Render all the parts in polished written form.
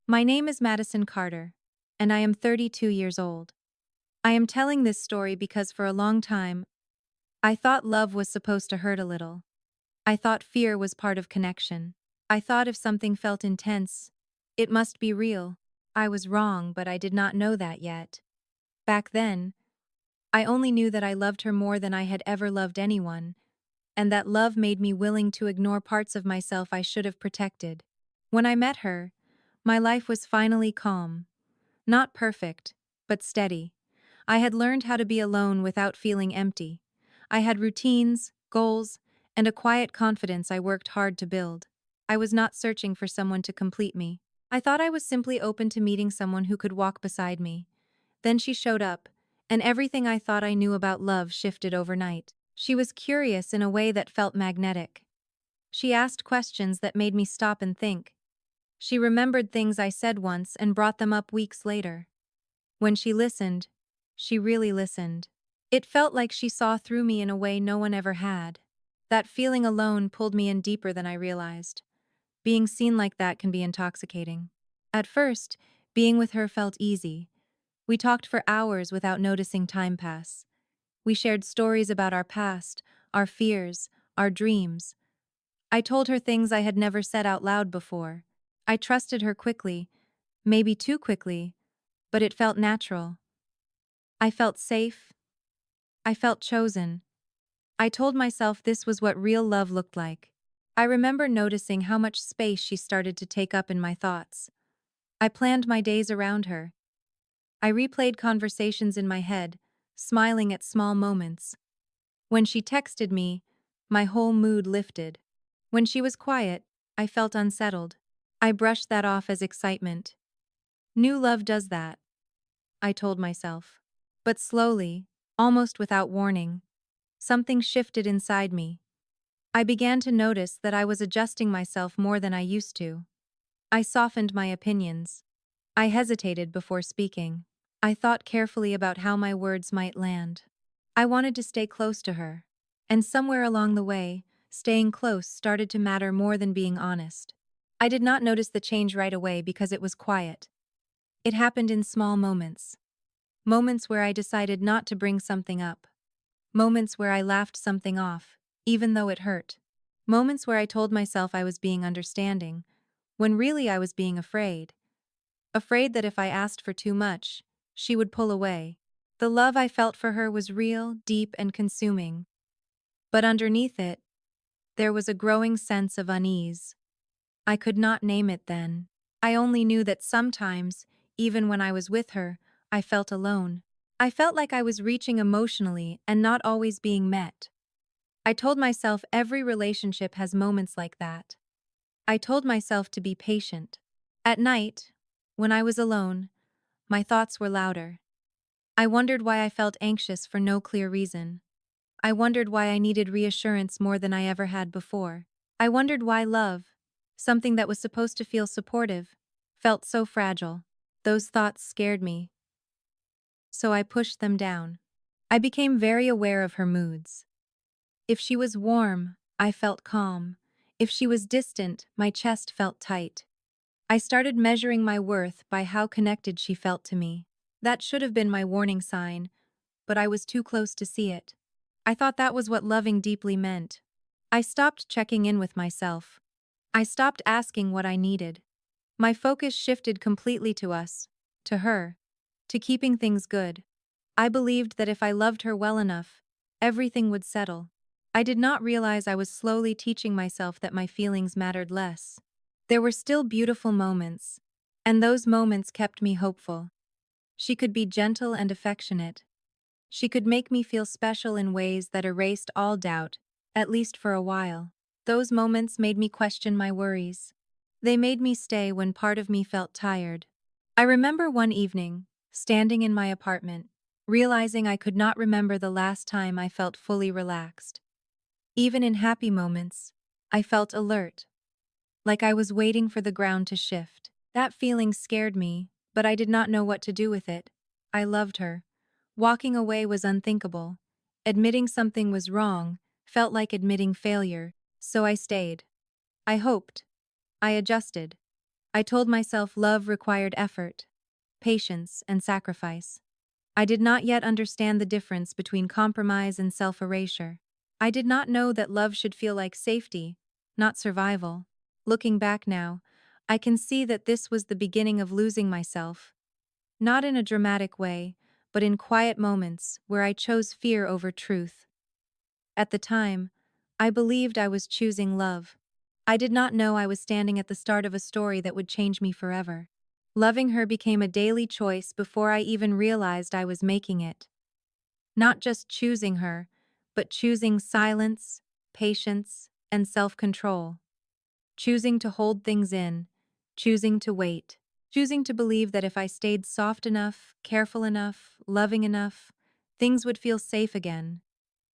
My name is Madison Carter, and I am 32 years old. I am telling this story because for a long time, I thought love was supposed to hurt a little. I thought fear was part of connection. I thought if something felt intense, it must be real. I was wrong, but I did not know that yet. Back then, I only knew that I loved her more than I had ever loved anyone, and that love made me willing to ignore parts of myself I should have protected. When I met her, my life was finally calm. Not perfect, but steady. I had learned how to be alone without feeling empty. I had routines, goals, and a quiet confidence I worked hard to build. I was not searching for someone to complete me. I thought I was simply open to meeting someone who could walk beside me. Then she showed up, and everything I thought I knew about love shifted overnight. She was curious in a way that felt magnetic. She asked questions that made me stop and think. She remembered things I said once and brought them up weeks later. When she listened, she really listened. It felt like she saw through me in a way no one ever had. That feeling alone pulled me in deeper than I realized. Being seen like that can be intoxicating. At first, being with her felt easy. We talked for hours without noticing time pass. We shared stories about our past, our fears, our dreams. I told her things I had never said out loud before. I trusted her quickly, maybe too quickly, but it felt natural. I felt safe. I felt chosen. I told myself this was what real love looked like. I remember noticing how much space she started to take up in my thoughts. I planned my days around her. I replayed conversations in my head, smiling at small moments. When she texted me, my whole mood lifted. When she was quiet, I felt unsettled. I brushed that off as excitement. New love does that, I told myself. But slowly, almost without warning, something shifted inside me. I began to notice that I was adjusting myself more than I used to. I softened my opinions. I hesitated before speaking. I thought carefully about how my words might land. I wanted to stay close to her. And somewhere along the way, staying close started to matter more than being honest. I did not notice the change right away because it was quiet. It happened in small moments. Moments where I decided not to bring something up. Moments where I laughed something off, even though it hurt. Moments where I told myself I was being understanding, when really I was being afraid. Afraid that if I asked for too much, she would pull away. The love I felt for her was real, deep, and consuming. But underneath it, there was a growing sense of unease. I could not name it then. I only knew that sometimes, even when I was with her, I felt alone. I felt like I was reaching emotionally and not always being met. I told myself every relationship has moments like that. I told myself to be patient. At night, when I was alone, my thoughts were louder. I wondered why I felt anxious for no clear reason. I wondered why I needed reassurance more than I ever had before. I wondered why love, something that was supposed to feel supportive, felt so fragile. Those thoughts scared me, so I pushed them down. I became very aware of her moods. If she was warm, I felt calm. If she was distant, my chest felt tight. I started measuring my worth by how connected she felt to me. That should have been my warning sign, but I was too close to see it. I thought that was what loving deeply meant. I stopped checking in with myself. I stopped asking what I needed. My focus shifted completely to us, to her, to keeping things good. I believed that if I loved her well enough, everything would settle. I did not realize I was slowly teaching myself that my feelings mattered less. There were still beautiful moments, and those moments kept me hopeful. She could be gentle and affectionate. She could make me feel special in ways that erased all doubt, at least for a while. Those moments made me question my worries. They made me stay when part of me felt tired. I remember one evening, standing in my apartment, realizing I could not remember the last time I felt fully relaxed. Even in happy moments, I felt alert, like I was waiting for the ground to shift. That feeling scared me, but I did not know what to do with it. I loved her. Walking away was unthinkable. Admitting something was wrong felt like admitting failure, so I stayed. I hoped. I adjusted. I told myself love required effort, patience, and sacrifice. I did not yet understand the difference between compromise and self-erasure. I did not know that love should feel like safety, not survival. Looking back now, I can see that this was the beginning of losing myself, not in a dramatic way, but in quiet moments where I chose fear over truth. At the time, I believed I was choosing love. I did not know I was standing at the start of a story that would change me forever. Loving her became a daily choice before I even realized I was making it. Not just choosing her, but choosing silence, patience, and self-control. Choosing to hold things in, choosing to wait, choosing to believe that if I stayed soft enough, careful enough, loving enough, things would feel safe again.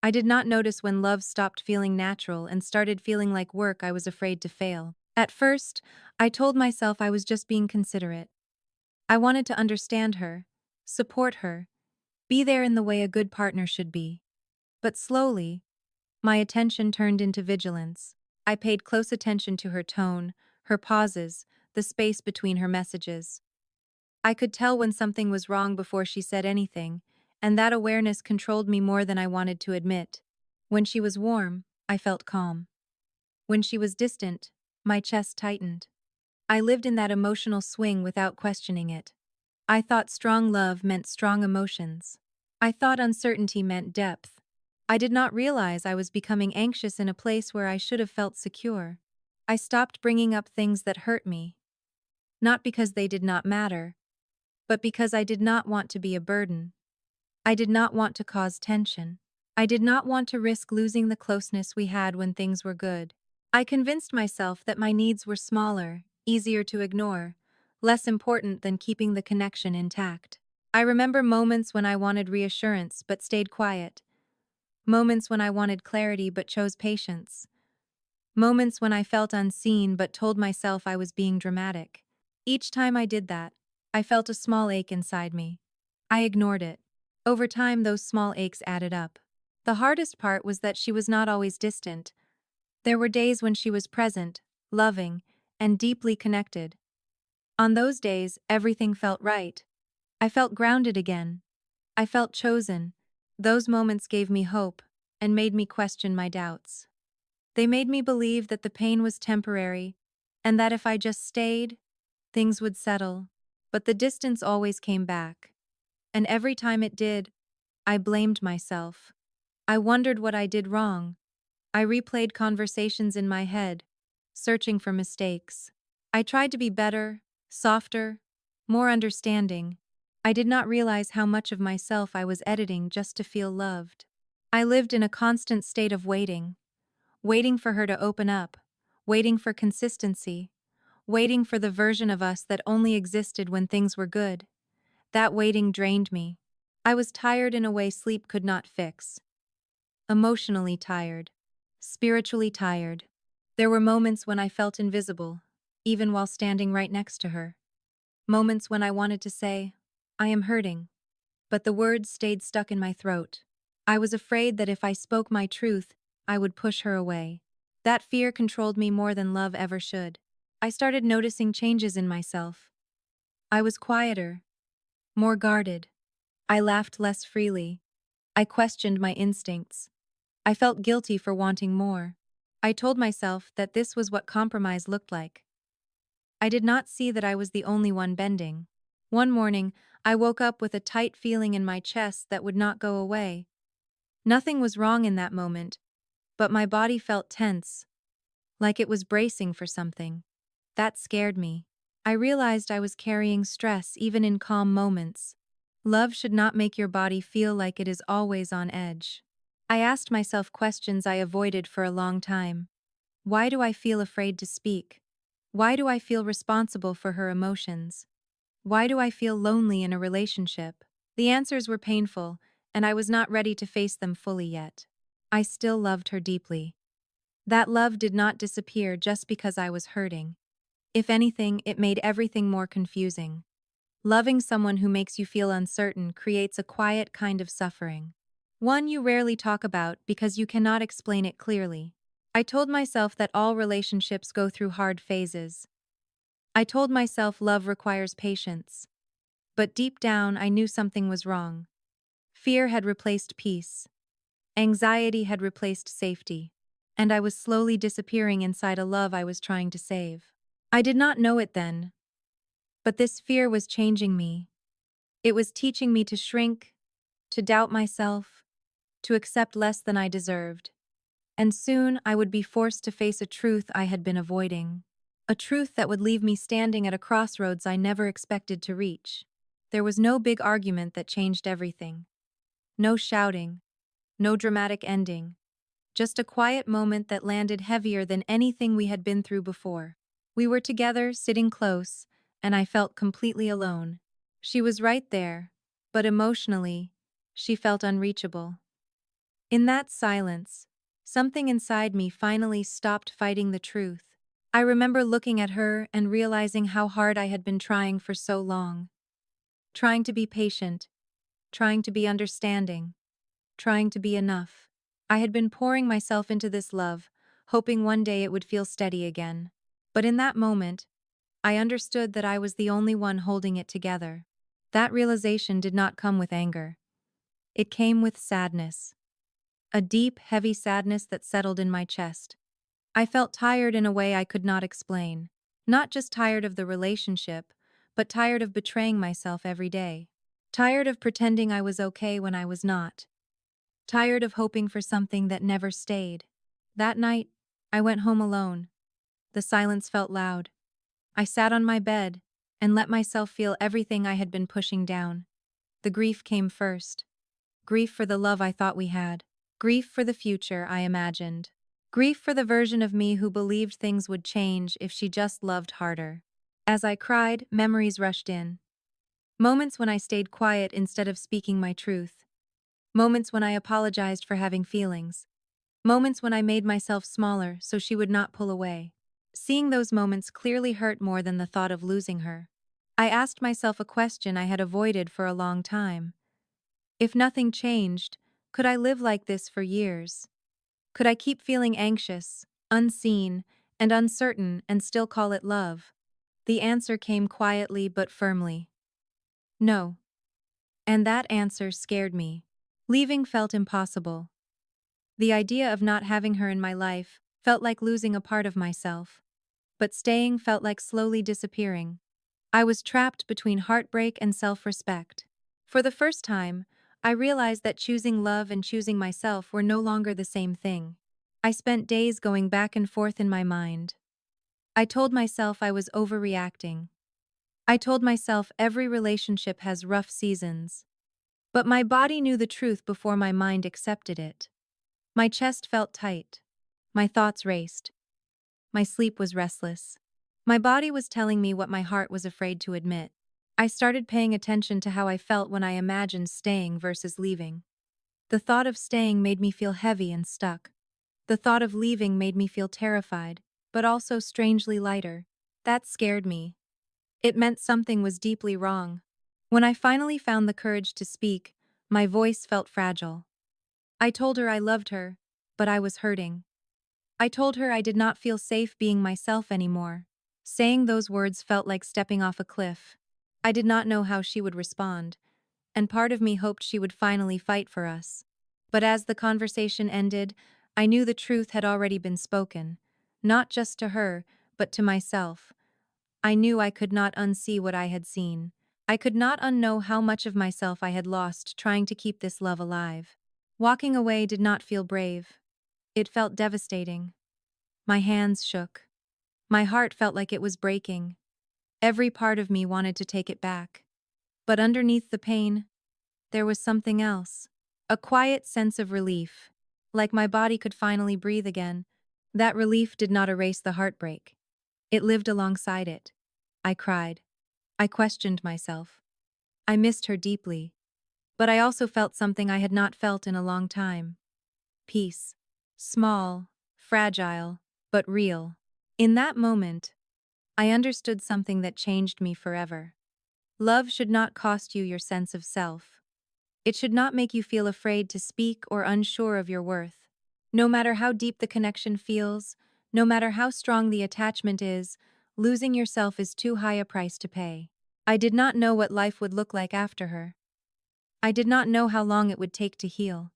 I did not notice when love stopped feeling natural and started feeling like work I was afraid to fail. At first, I told myself I was just being considerate. I wanted to understand her, support her, be there in the way a good partner should be. But slowly, my attention turned into vigilance. I paid close attention to her tone, her pauses, the space between her messages. I could tell when something was wrong before she said anything, and that awareness controlled me more than I wanted to admit. When she was warm, I felt calm. When she was distant, my chest tightened. I lived in that emotional swing without questioning it. I thought strong love meant strong emotions. I thought uncertainty meant depth. I did not realize I was becoming anxious in a place where I should have felt secure. I stopped bringing up things that hurt me, not because they did not matter, but because I did not want to be a burden. I did not want to cause tension. I did not want to risk losing the closeness we had when things were good. I convinced myself that my needs were smaller, easier to ignore, less important than keeping the connection intact. I remember moments when I wanted reassurance but stayed quiet, moments when I wanted clarity but chose patience, moments when I felt unseen but told myself I was being dramatic. Each time I did that, I felt a small ache inside me. I ignored it. Over time, those small aches added up. The hardest part was that she was not always distant. There were days when she was present, loving, and deeply connected. On those days, everything felt right. I felt grounded again. I felt chosen. Those moments gave me hope and made me question my doubts. They made me believe that the pain was temporary and that if I just stayed, things would settle. But the distance always came back. And every time it did, I blamed myself. I wondered what I did wrong. I replayed conversations in my head, searching for mistakes. I tried to be better, softer, more understanding. I did not realize how much of myself I was editing just to feel loved. I lived in a constant state of waiting, waiting for her to open up, waiting for consistency, waiting for the version of us that only existed when things were good. That waiting drained me. I was tired in a way sleep could not fix. Emotionally tired. Spiritually tired. There were moments when I felt invisible, even while standing right next to her. Moments when I wanted to say, I am hurting, but the words stayed stuck in my throat. I was afraid that if I spoke my truth, I would push her away. That fear controlled me more than love ever should. I started noticing changes in myself. I was quieter, more guarded. I laughed less freely. I questioned my instincts. I felt guilty for wanting more. I told myself that this was what compromise looked like. I did not see that I was the only one bending. One morning, I woke up with a tight feeling in my chest that would not go away. Nothing was wrong in that moment, but my body felt tense, like it was bracing for something. That scared me. I realized I was carrying stress even in calm moments. Love should not make your body feel like it is always on edge. I asked myself questions I avoided for a long time. Why do I feel afraid to speak? Why do I feel responsible for her emotions? Why do I feel lonely in a relationship? The answers were painful, and I was not ready to face them fully yet. I still loved her deeply. That love did not disappear just because I was hurting. If anything, it made everything more confusing. Loving someone who makes you feel uncertain creates a quiet kind of suffering. One you rarely talk about because you cannot explain it clearly. I told myself that all relationships go through hard phases. I told myself love requires patience. But deep down, I knew something was wrong. Fear had replaced peace. Anxiety had replaced safety. And I was slowly disappearing inside a love I was trying to save. I did not know it then, but this fear was changing me. It was teaching me to shrink, to doubt myself, to accept less than I deserved. And soon I would be forced to face a truth I had been avoiding. A truth that would leave me standing at a crossroads I never expected to reach. There was no big argument that changed everything. No shouting, no dramatic ending. Just a quiet moment that landed heavier than anything we had been through before. We were together, sitting close, and I felt completely alone. She was right there, but emotionally, she felt unreachable. In that silence, something inside me finally stopped fighting the truth. I remember looking at her and realizing how hard I had been trying for so long. Trying to be patient, trying to be understanding, trying to be enough. I had been pouring myself into this love, hoping one day it would feel steady again. But in that moment, I understood that I was the only one holding it together. That realization did not come with anger. It came with sadness. A deep, heavy sadness that settled in my chest. I felt tired in a way I could not explain. Not just tired of the relationship, but tired of betraying myself every day. Tired of pretending I was okay when I was not. Tired of hoping for something that never stayed. That night, I went home alone. The silence felt loud. I sat on my bed and let myself feel everything I had been pushing down. The grief came first. Grief for the love I thought we had. Grief for the future I imagined. Grief for the version of me who believed things would change if she just loved harder. As I cried, memories rushed in. Moments when I stayed quiet instead of speaking my truth. Moments when I apologized for having feelings. Moments when I made myself smaller so she would not pull away. Seeing those moments clearly hurt more than the thought of losing her. I asked myself a question I had avoided for a long time. If nothing changed, could I live like this for years? Could I keep feeling anxious, unseen, and uncertain and still call it love? The answer came quietly but firmly. No. And that answer scared me. Leaving felt impossible. The idea of not having her in my life felt like losing a part of myself. But staying felt like slowly disappearing. I was trapped between heartbreak and self-respect. For the first time, I realized that choosing love and choosing myself were no longer the same thing. I spent days going back and forth in my mind. I told myself I was overreacting. I told myself every relationship has rough seasons. But my body knew the truth before my mind accepted it. My chest felt tight. My thoughts raced. My sleep was restless. My body was telling me what my heart was afraid to admit. I started paying attention to how I felt when I imagined staying versus leaving. The thought of staying made me feel heavy and stuck. The thought of leaving made me feel terrified, but also strangely lighter. That scared me. It meant something was deeply wrong. When I finally found the courage to speak, my voice felt fragile. I told her I loved her, but I was hurting. I told her I did not feel safe being myself anymore. Saying those words felt like stepping off a cliff. I did not know how she would respond, and part of me hoped she would finally fight for us. But as the conversation ended, I knew the truth had already been spoken, not just to her, but to myself. I knew I could not unsee what I had seen. I could not unknow how much of myself I had lost trying to keep this love alive. Walking away did not feel brave. It felt devastating. My hands shook. My heart felt like it was breaking. Every part of me wanted to take it back. But underneath the pain, there was something else. A quiet sense of relief. Like my body could finally breathe again. That relief did not erase the heartbreak. It lived alongside it. I cried. I questioned myself. I missed her deeply. But I also felt something I had not felt in a long time. Peace. Small, fragile, but real. In that moment, I understood something that changed me forever. Love should not cost you your sense of self. It should not make you feel afraid to speak or unsure of your worth. No matter how deep the connection feels, no matter how strong the attachment is, Losing yourself is too high a price to pay. I did not know what life would look like after her. I did not know how long it would take to heal.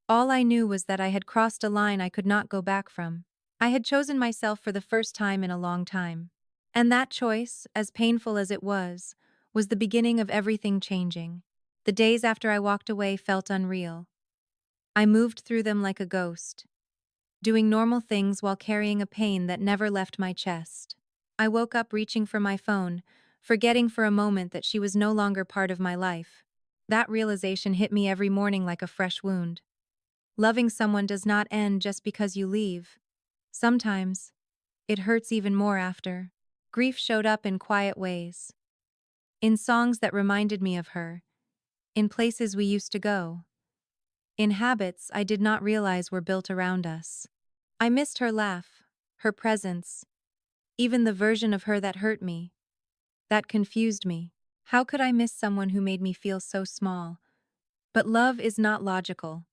All I knew was that I had crossed a line I could not go back from. I had chosen myself for the first time in a long time. And that choice, as painful as it was the beginning of everything changing. The days after I walked away felt unreal. I moved through them like a ghost, doing normal things while carrying a pain that never left my chest. I woke up reaching for my phone, forgetting for a moment that she was no longer part of my life. That realization hit me every morning like a fresh wound. Loving someone does not end just because you leave. Sometimes, it hurts even more after. Grief showed up in quiet ways. In songs that reminded me of her. In places we used to go. In habits I did not realize were built around us. I missed her laugh, her presence, even the version of her that hurt me, that confused me. How could I miss someone who made me feel so small? But love is not logical.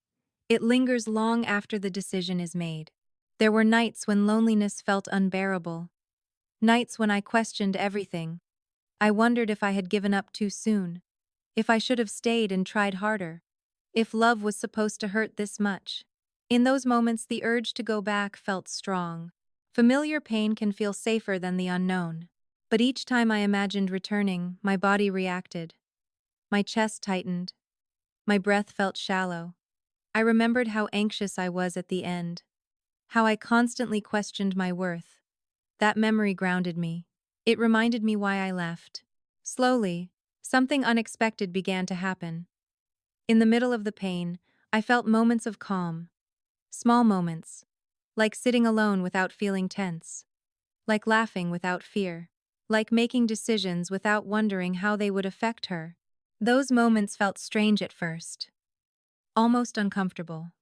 It lingers long after the decision is made. There were nights when loneliness felt unbearable. Nights when I questioned everything. I wondered if I had given up too soon. If I should have stayed and tried harder. If love was supposed to hurt this much. In those moments, the urge to go back felt strong. Familiar pain can feel safer than the unknown. But each time I imagined returning, my body reacted. My chest tightened. My breath felt shallow. I remembered how anxious I was at the end. How I constantly questioned my worth. That memory grounded me. It reminded me why I left. Slowly, something unexpected began to happen. In the middle of the pain, I felt moments of calm. Small moments. Like sitting alone without feeling tense. Like laughing without fear. Like making decisions without wondering how they would affect her. Those moments felt strange at first. Almost uncomfortable.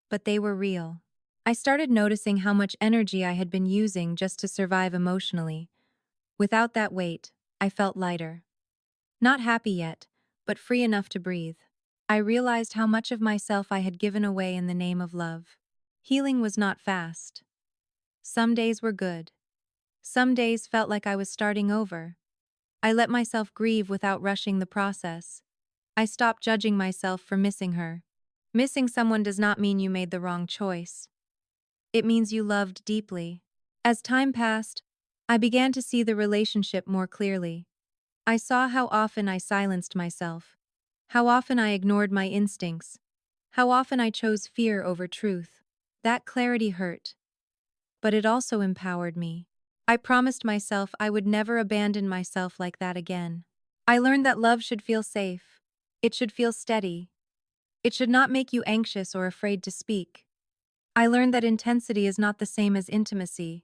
But they were real. I started noticing how much energy I had been using just to survive emotionally. Without that weight, I felt lighter. Not happy yet, but free enough to breathe. I realized how much of myself I had given away in the name of love. Healing was not fast. Some days were good. Some days felt like I was starting over. I let myself grieve without rushing the process. I stopped judging myself for missing her. Missing someone does not mean you made the wrong choice. It means you loved deeply. As time passed, I began to see the relationship more clearly. I saw how often I silenced myself, how often I ignored my instincts, how often I chose fear over truth. That clarity hurt, but it also empowered me. I promised myself I would never abandon myself like that again. I learned that love should feel safe. It should feel steady. It should not make you anxious or afraid to speak. I learned that intensity is not the same as intimacy,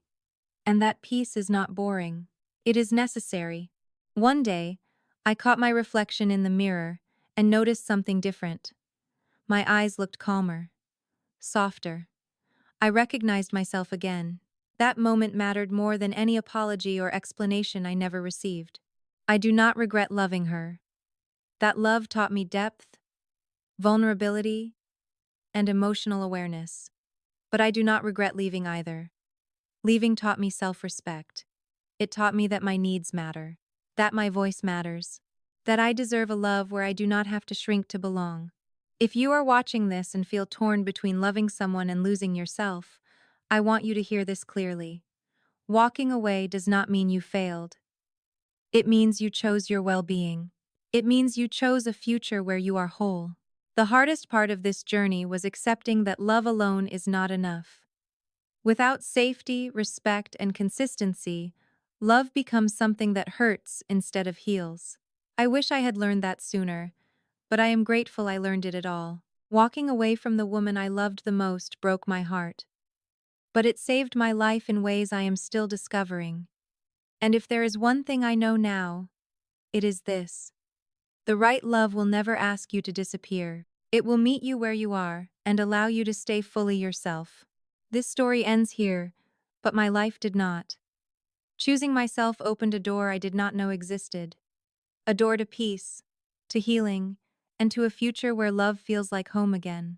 and that peace is not boring. It is necessary. One day, I caught my reflection in the mirror and noticed something different. My eyes looked calmer, softer. I recognized myself again. That moment mattered more than any apology or explanation I never received. I do not regret loving her. That love taught me depth, vulnerability, and emotional awareness. But I do not regret leaving either. Leaving taught me self-respect. It taught me that my needs matter, that my voice matters, that I deserve a love where I do not have to shrink to belong. If you are watching this and feel torn between loving someone and losing yourself, I want you to hear this clearly. Walking away does not mean you failed. It means you chose your well-being. It means you chose a future where you are whole. The hardest part of this journey was accepting that love alone is not enough. Without safety, respect, and consistency, love becomes something that hurts instead of heals. I wish I had learned that sooner, but I am grateful I learned it at all. Walking away from the woman I loved the most broke my heart. But it saved my life in ways I am still discovering. And if there is one thing I know now, it is this. The right love will never ask you to disappear. It will meet you where you are and allow you to stay fully yourself. This story ends here, but my life did not. Choosing myself opened a door I did not know existed. A door to peace, to healing, and to a future where love feels like home again.